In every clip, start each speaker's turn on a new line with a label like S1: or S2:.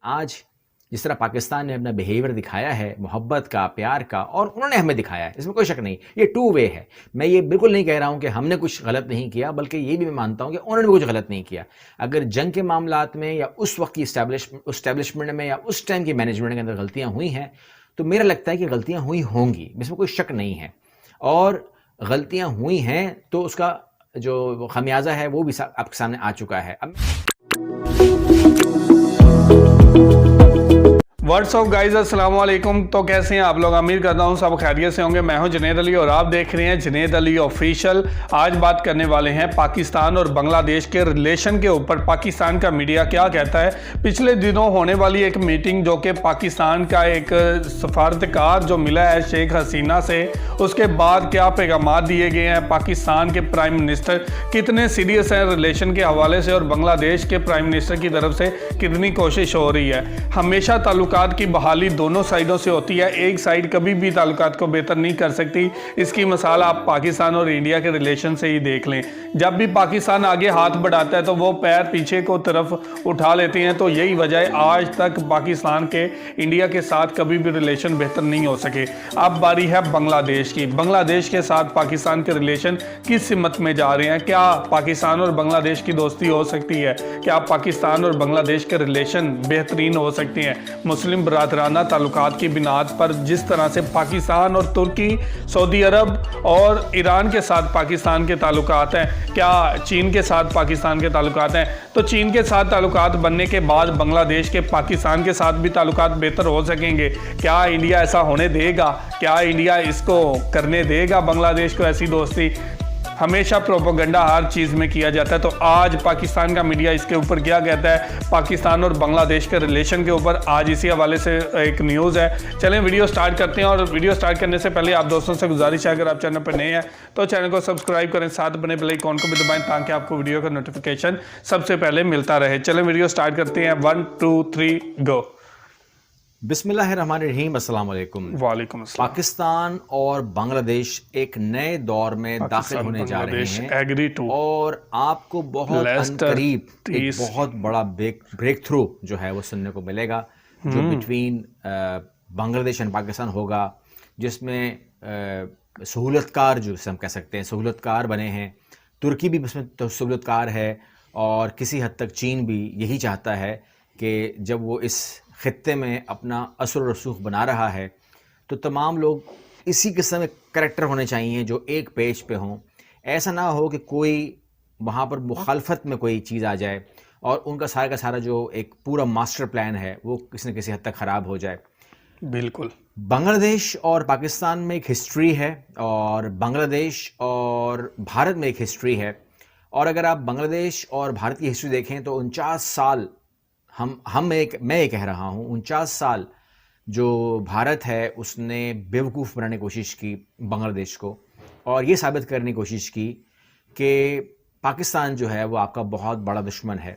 S1: آج جس طرح پاکستان نے اپنا بیہیویئر دکھایا ہے محبت کا، پیار کا، اور انہوں نے ہمیں دکھایا ہے، اس میں کوئی شک نہیں، یہ ٹو وے ہے۔ میں یہ بالکل نہیں کہہ رہا ہوں کہ ہم نے کچھ غلط نہیں کیا، بلکہ یہ بھی میں مانتا ہوں کہ انہوں نے بھی کچھ غلط نہیں کیا۔ اگر جنگ کے معاملات میں یا اس وقت کی اسٹیبلشمنٹ میں یا اس ٹائم کی مینجمنٹ کے اندر غلطیاں ہوئی ہیں تو میرا لگتا ہے کہ غلطیاں ہوئی ہوں گی، اس میں کوئی شک نہیں ہے، اور غلطیاں ہوئی ہیں تو اس کا جو خمیازہ ہے وہ بھی آپ کے سامنے آ چکا ہے۔
S2: واٹس اپ گائز، السلام علیکم۔ تو کیسے ہیں آپ لوگ؟ امید کرتا ہوں سب خیریت سے ہوں گے۔ میں ہوں جنید علی اور آپ دیکھ رہے ہیں جنید علی آفیشیل۔ آج بات کرنے والے ہیں پاکستان اور بنگلہ دیش کے ریلیشن کے اوپر۔ پاکستان کا میڈیا کیا کہتا ہے؟ پچھلے دنوں ہونے والی ایک میٹنگ جو کہ پاکستان کا ایک سفارتکار جو ملا ہے شیخ حسینہ سے، اس کے بعد کیا پیغامات دیے گئے ہیں؟ پاکستان کے پرائم منسٹر کتنے سیریس ہیں ریلیشن کے حوالے سے، اور بنگلہ دیش کے پرائم منسٹر کی طرف سے کتنی کوشش ہو رہی ہے؟ ہمیشہ تعلقات کی بحالی دونوں سائیڈوں سے ہوتی ہے، ایک سائیڈ کبھی بھی تعلقات کو بہتر نہیں کر سکتی۔ اس کی مثال آپ پاکستان اور انڈیا کے ریلیشن سے ہی دیکھ لیں۔ جب بھی پاکستان آگے ہاتھ بڑھاتا ہے تو وہ پیر پیچھے کو طرف اٹھا لیتے ہیں، تو یہی وجہ ہے آج تک پاکستان کے انڈیا کے ساتھ کبھی بھی ریلیشن بہتر نہیں ہو سکے۔ اب باری ہے بنگلہ دیش کی۔ بنگلہ دیش کے ساتھ پاکستان کے ریلیشن کس سمت میں جا رہے ہیں؟ کیا پاکستان اور بنگلہ دیش کی دوستی ہو سکتی ہے؟ کیا پاکستان اور بنگلہ دیش کے ریلیشن بہترین ہو سکتے ہیں؟ مسلم برادرانہ تعلقات کی بنیاد پر جس طرح سے پاکستان اور ترکی، سعودی عرب اور ایران کے ساتھ پاکستان کے تعلقات ہیں، کیا چین کے ساتھ پاکستان کے تعلقات ہیں؟ تو چین کے ساتھ تعلقات بننے کے بعد بنگلہ دیش کے پاکستان کے ساتھ بھی تعلقات بہتر ہو سکیں گے؟ کیا انڈیا ایسا ہونے دے گا؟ کیا انڈیا اس کو کرنے دے گا بنگلہ دیش کو ایسی دوستی؟ ہمیشہ پروپیگنڈا ہر چیز میں کیا جاتا ہے، تو آج پاکستان کا میڈیا اس کے اوپر کیا کہتا ہے؟ پاکستان اور بنگلہ دیش کے ریلیشن کے اوپر آج اسی حوالے سے ایک نیوز ہے۔ چلیں ویڈیو سٹارٹ کرتے ہیں، اور ویڈیو سٹارٹ کرنے سے پہلے آپ دوستوں سے گزارش ہے اگر آپ چینل پر نئے ہیں تو چینل کو سبسکرائب کریں، ساتھ بنے بیل آئیکن کو بھی دبائیں تاکہ آپ کو ویڈیو کا نوٹیفیکیشن سب سے پہلے ملتا رہے۔ چلیں ویڈیو سٹارٹ کرتے ہیں، 1 2 3 گو۔
S1: بسم اللہ الرحمن الرحیم۔ السلام علیکم۔
S2: وعلیکم السلام۔
S1: پاکستان اور بنگلہ دیش ایک نئے دور میں داخل ہونے جا رہے ہیں، اور آپ کو بہت قریب ایک بہت بڑا بریک تھرو جو ہے وہ سننے کو ملے گا، جو بٹوین بنگلہ دیش اور پاکستان ہوگا، جس میں سہولت کار، جو ہم کہہ سکتے ہیں سہولت کار بنے ہیں۔ ترکی بھی اس میں سہولت کار ہے، اور کسی حد تک چین بھی یہی چاہتا ہے کہ جب وہ اس خطے میں اپنا اثر و رسوخ بنا رہا ہے تو تمام لوگ اسی قسم کے کریکٹر ہونے چاہیے جو ایک پیج پہ ہوں۔ ایسا نہ ہو کہ کوئی وہاں پر مخالفت میں کوئی چیز آ جائے اور ان کا سارا جو ایک پورا ماسٹر پلان ہے وہ کسی نہ کسی حد تک خراب ہو جائے۔
S2: بالکل۔
S1: بنگلہ دیش اور پاکستان میں ایک ہسٹری ہے، اور بنگلہ دیش اور بھارت میں ایک ہسٹری ہے، اور اگر آپ بنگلہ دیش اور بھارت کی ہسٹری دیکھیں تو 49 سال میں یہ کہہ رہا ہوں 49 سال جو بھارت ہے اس نے بیوقوف بنانے کی کوشش کی بنگلہ دیش کو، اور یہ ثابت کرنے کی کوشش کی کہ پاکستان جو ہے وہ آپ کا بہت بڑا دشمن ہے۔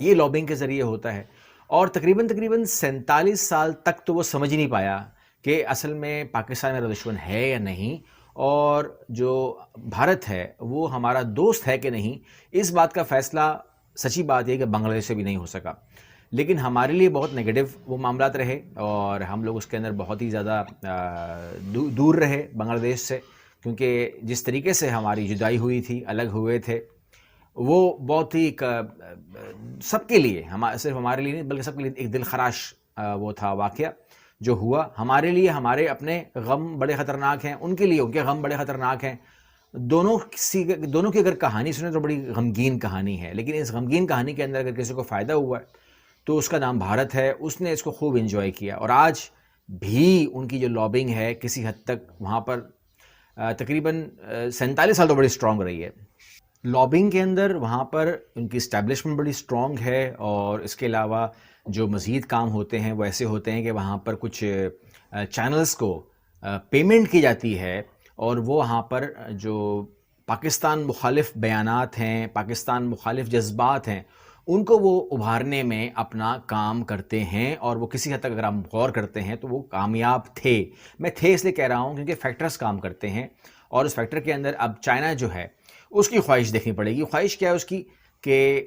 S1: یہ لابنگ کے ذریعے ہوتا ہے، اور تقریباً 47 سال تک تو وہ سمجھ ہی نہیں پایا کہ اصل میں پاکستان میرا دشمن ہے یا نہیں، اور جو بھارت ہے وہ ہمارا دوست ہے کہ نہیں۔ اس بات کا فیصلہ سچی بات یہ کہ بنگلہ دیش سے بھی نہیں ہو سکا، لیکن ہمارے لیے بہت نیگیٹو وہ معاملات رہے، اور ہم لوگ اس کے اندر بہت ہی زیادہ دور رہے بنگلہ دیش سے، کیونکہ جس طریقے سے ہماری جدائی ہوئی تھی، الگ ہوئے تھے، وہ بہت ہی سب کے لیے، صرف ہمارے لیے نہیں بلکہ سب کے لیے ایک دل خراش وہ تھا واقعہ جو ہوا۔ ہمارے لیے ہمارے اپنے غم بڑے خطرناک ہیں، ان کے لیے ان کے غم بڑے خطرناک ہیں۔ دونوں کی اگر کہانی سنیں تو بڑی غمگین کہانی ہے، لیکن اس غمگین کہانی کے اندر اگر کسی کو فائدہ ہوا ہے تو اس کا نام بھارت ہے۔ اس نے اس کو خوب انجوائے کیا، اور آج بھی ان کی جو لابنگ ہے کسی حد تک وہاں پر تقریباً 47 سال تو بڑی اسٹرانگ رہی ہے لابنگ کے اندر، وہاں پر ان کی اسٹیبلشمنٹ بڑی اسٹرانگ ہے۔ اور اس کے علاوہ جو مزید کام ہوتے ہیں وہ ایسے ہوتے ہیں کہ وہاں پر کچھ چینلز کو پیمنٹ کی جاتی ہے، اور وہ وہاں پر جو پاکستان مخالف بیانات ہیں، پاکستان مخالف جذبات ہیں، ان کو وہ ابھارنے میں اپنا کام کرتے ہیں، اور وہ کسی حد تک اگر ہم غور کرتے ہیں تو وہ کامیاب تھے۔ میں تھے اس لیے کہہ رہا ہوں کیونکہ فیکٹرز کام کرتے ہیں، اور اس فیکٹر کے اندر اب چائنا جو ہے اس کی خواہش دیکھنی پڑے گی۔ خواہش کیا ہے اس کی کہ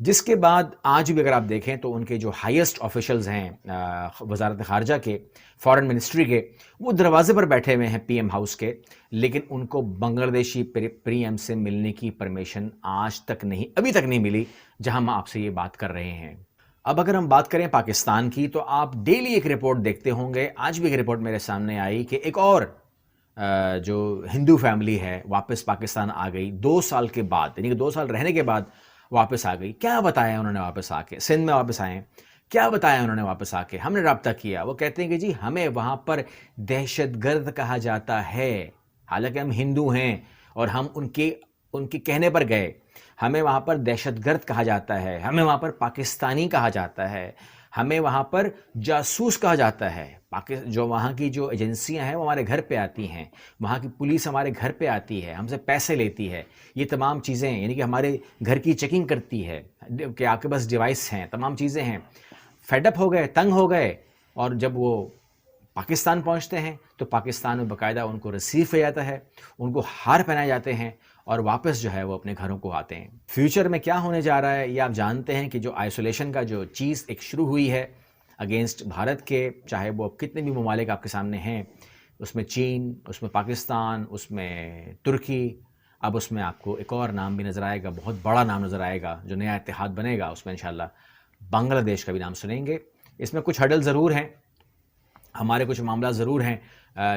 S1: جس کے بعد آج بھی اگر آپ دیکھیں تو ان کے جو ہائیسٹ آفیشلز ہیں وزارت خارجہ کے، فارن منسٹری کے، وہ دروازے پر بیٹھے ہوئے ہیں پی ایم ہاؤس کے، لیکن ان کو بنگلہ دیشی پری ایم سے ملنے کی پرمیشن آج تک نہیں، ابھی تک نہیں ملی جہاں ہم آپ سے یہ بات کر رہے ہیں۔ اب اگر ہم بات کریں پاکستان کی تو آپ ڈیلی ایک رپورٹ دیکھتے ہوں گے، آج بھی ایک رپورٹ میرے سامنے آئی کہ ایک اور جو ہندو فیملی ہے واپس پاکستان آ گئی 2 سال کے بعد، یعنی کہ 2 سال رہنے کے بعد واپس آ گئی۔ کیا بتایا انہوں نے واپس آ کے؟ سندھ میں واپس آئے ہیں، کیا بتایا انہوں نے واپس آ کے؟ ہم نے رابطہ کیا، وہ کہتے ہیں کہ جی ہمیں وہاں پر دہشت گرد کہا جاتا ہے، حالانکہ ہم ہندو ہیں اور ہم ان کے کہنے پر گئے، ہمیں وہاں پر دہشت گرد کہا جاتا ہے، ہمیں وہاں پر پاکستانی کہا جاتا ہے، ہمیں وہاں پر جاسوس کہا جاتا ہے۔ جو وہاں کی جو ایجنسیاں ہیں وہ ہمارے گھر پہ آتی ہیں، وہاں کی پولیس ہمارے گھر پہ آتی ہے، ہم سے پیسے لیتی ہے، یہ تمام چیزیں، یعنی کہ ہمارے گھر کی چیکنگ کرتی ہے کہ آپ کے پاس ڈیوائس ہیں، تمام چیزیں ہیں۔ فیڈ اپ ہو گئے، تنگ ہو گئے، اور جب وہ پاکستان پہنچتے ہیں تو پاکستان میں باقاعدہ ان کو ریسیو کیا جاتا ہے، ان کو ہار پہنائے جاتے ہیں اور واپس جو ہے وہ اپنے گھروں کو آتے ہیں۔ فیوچر میں کیا ہونے جا رہا ہے یہ آپ جانتے ہیں کہ جو آئسولیشن کا جو چیز ایک شروع ہوئی ہے اگینسٹ بھارت کے، چاہے وہ کتنے بھی ممالک آپ کے سامنے ہیں، اس میں چین، اس میں پاکستان، اس میں ترکی، اب اس میں آپ کو ایک اور نام بھی نظر آئے گا، بہت بڑا نام نظر آئے گا، جو نیا اتحاد بنے گا اس میں انشاءاللہ بنگلہ دیش کا بھی نام سنیں گے۔ اس میں کچھ ہڈل ضرور ہیں، ہمارے کچھ معاملات ضرور ہیں،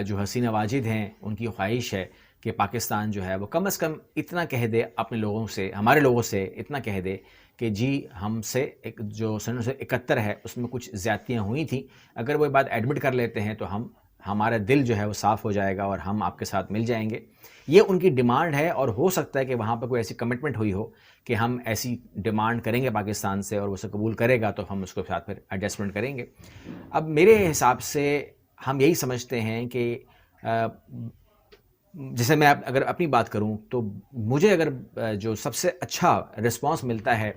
S1: جو حسینہ واجد ہیں ان کی خواہش ہے کہ پاکستان جو ہے وہ کم از کم اتنا کہہ دے اپنے لوگوں سے، ہمارے لوگوں سے اتنا کہہ دے کہ جی ہم سے جو سن 1971 ہے اس میں کچھ زیادتیاں ہوئی تھیں، اگر وہ بات ایڈمٹ کر لیتے ہیں تو ہمارا دل جو ہے وہ صاف ہو جائے گا اور ہم آپ کے ساتھ مل جائیں گے۔ یہ ان کی ڈیمانڈ ہے، اور ہو سکتا ہے کہ وہاں پہ کوئی ایسی کمٹمنٹ ہوئی ہو کہ ہم ایسی ڈیمانڈ کریں گے پاکستان سے اور وہ اسے قبول کرے گا تو ہم اس کے ساتھ پھر ایڈجسٹمنٹ کریں گے۔ اب میرے حساب سے ہم یہی سمجھتے ہیں کہ جیسے میں اگر اپنی بات کروں تو مجھے اگر جو سب سے اچھا رسپانس ملتا ہے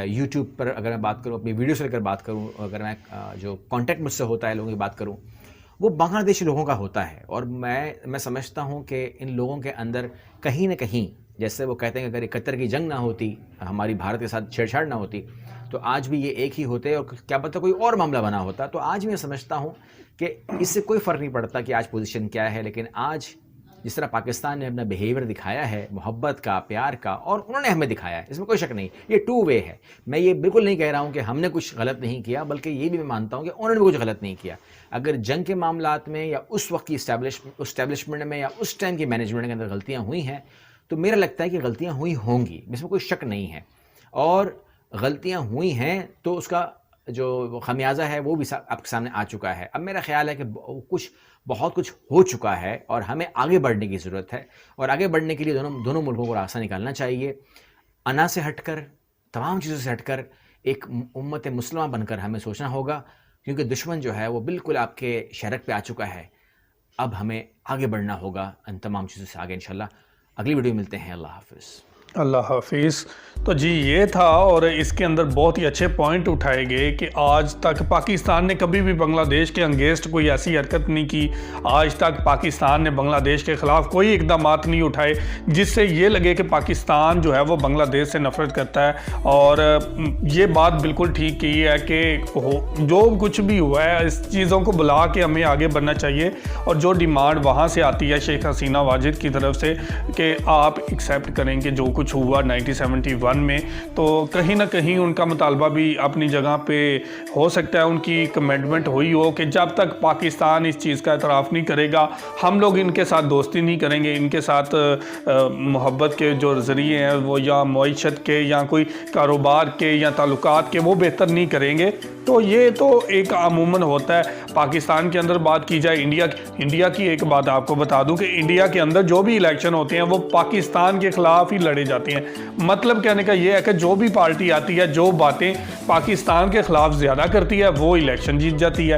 S1: یوٹیوب پر، اگر میں بات کروں اپنی ویڈیو سے لے کر بات کروں، اگر میں جو کانٹیکٹ مجھ سے ہوتا ہے لوگوں کی بات کروں، وہ بنگلہ دیشی لوگوں کا ہوتا ہے، اور میں سمجھتا ہوں کہ ان لوگوں کے اندر کہیں نہ کہیں، جیسے وہ کہتے ہیں کہ اگر 71 کی جنگ نہ ہوتی، ہماری بھارت کے ساتھ چھیڑ چھاڑ نہ ہوتی تو آج بھی یہ ایک ہی ہوتے اور کیا پتہ کوئی اور معاملہ بنا ہوتا۔ تو آج میں سمجھتا ہوں کہ اس سے کوئی فرق نہیں پڑتا کہ آج پوزیشن کیا ہے، لیکن آج جس طرح پاکستان نے اپنا بیہیویئر دکھایا ہے محبت کا، پیار کا، اور انہوں نے ہمیں دکھایا ہے، اس میں کوئی شک نہیں، یہ ٹو وے ہے۔ میں یہ بالکل نہیں کہہ رہا ہوں کہ ہم نے کچھ غلط نہیں کیا، بلکہ یہ بھی میں مانتا ہوں کہ انہوں نے بھی کچھ غلط نہیں کیا۔ اگر جنگ کے معاملات میں یا اس وقت کی اسٹیبلشمنٹ میں یا اس ٹائم کی مینجمنٹ کے اندر غلطیاں ہوئی ہیں تو میرا لگتا ہے کہ غلطیاں ہوئی ہوں گی، اس میں کوئی شک نہیں ہے، اور غلطیاں ہوئی ہیں تو اس کا جو خمیازہ ہے وہ بھی آپ کے سامنے آ چکا ہے۔ اب میرا خیال ہے کہ بہت کچھ ہو چکا ہے اور ہمیں آگے بڑھنے کی ضرورت ہے، اور آگے بڑھنے کے لیے دونوں ملکوں کو راستہ نکالنا چاہیے۔ انا سے ہٹ کر، تمام چیزوں سے ہٹ کر ایک امت مسلمہ بن کر ہمیں سوچنا ہوگا، کیونکہ دشمن جو ہے وہ بالکل آپ کے شہرک پہ آ چکا ہے۔ اب ہمیں آگے بڑھنا ہوگا ان تمام چیزوں سے آگے انشاءاللہ۔ اگلی ویڈیو ملتے ہیں، اللہ حافظ۔
S2: اللہ حافظ۔ تو جی یہ تھا، اور اس کے اندر بہت ہی اچھے پوائنٹ اٹھائے گئے کہ آج تک پاکستان نے کبھی بھی بنگلہ دیش کے انگیسٹ کوئی ایسی حرکت نہیں کی، آج تک پاکستان نے بنگلہ دیش کے خلاف کوئی اقدامات نہیں اٹھائے جس سے یہ لگے کہ پاکستان جو ہے وہ بنگلہ دیش سے نفرت کرتا ہے۔ اور یہ بات بالکل ٹھیک کی ہے کہ جو کچھ بھی ہوا ہے اس چیزوں کو بلا کے ہمیں آگے بڑھنا چاہیے، اور جو ڈیمانڈ وہاں سے آتی ہے شیخ حسینہ واجد کی طرف سے کہ آپ ایکسیپٹ کریں کہ جو کچھ ہوا 1971 میں، تو کہیں نہ کہیں ان کا مطالبہ بھی اپنی جگہ پہ ہو سکتا ہے، ان کی کمٹمنٹ ہوئی ہو کہ جب تک پاکستان اس چیز کا اعتراف نہیں کرے گا ہم لوگ ان کے ساتھ دوستی نہیں کریں گے، ان کے ساتھ محبت کے جو ذریعے ہیں وہ یا معیشت کے یا کوئی کاروبار کے یا تعلقات کے وہ بہتر نہیں کریں گے۔ تو یہ تو ایک عموماً ہوتا ہے۔ پاکستان کے اندر بات کی جائے، انڈیا کی ایک بات آپ کو بتا دوں کہ انڈیا کے اندر جو بھی الیکشن ہوتے ہیں وہ پاکستان کے خلاف ہی لڑے جاتے ہیں۔ مطلب کہنے کا یہ ہے کہ جو بھی پارٹی آتی ہے جو باتیں پاکستان کے خلاف زیادہ کرتی ہے وہ الیکشن جیت جاتی ہے۔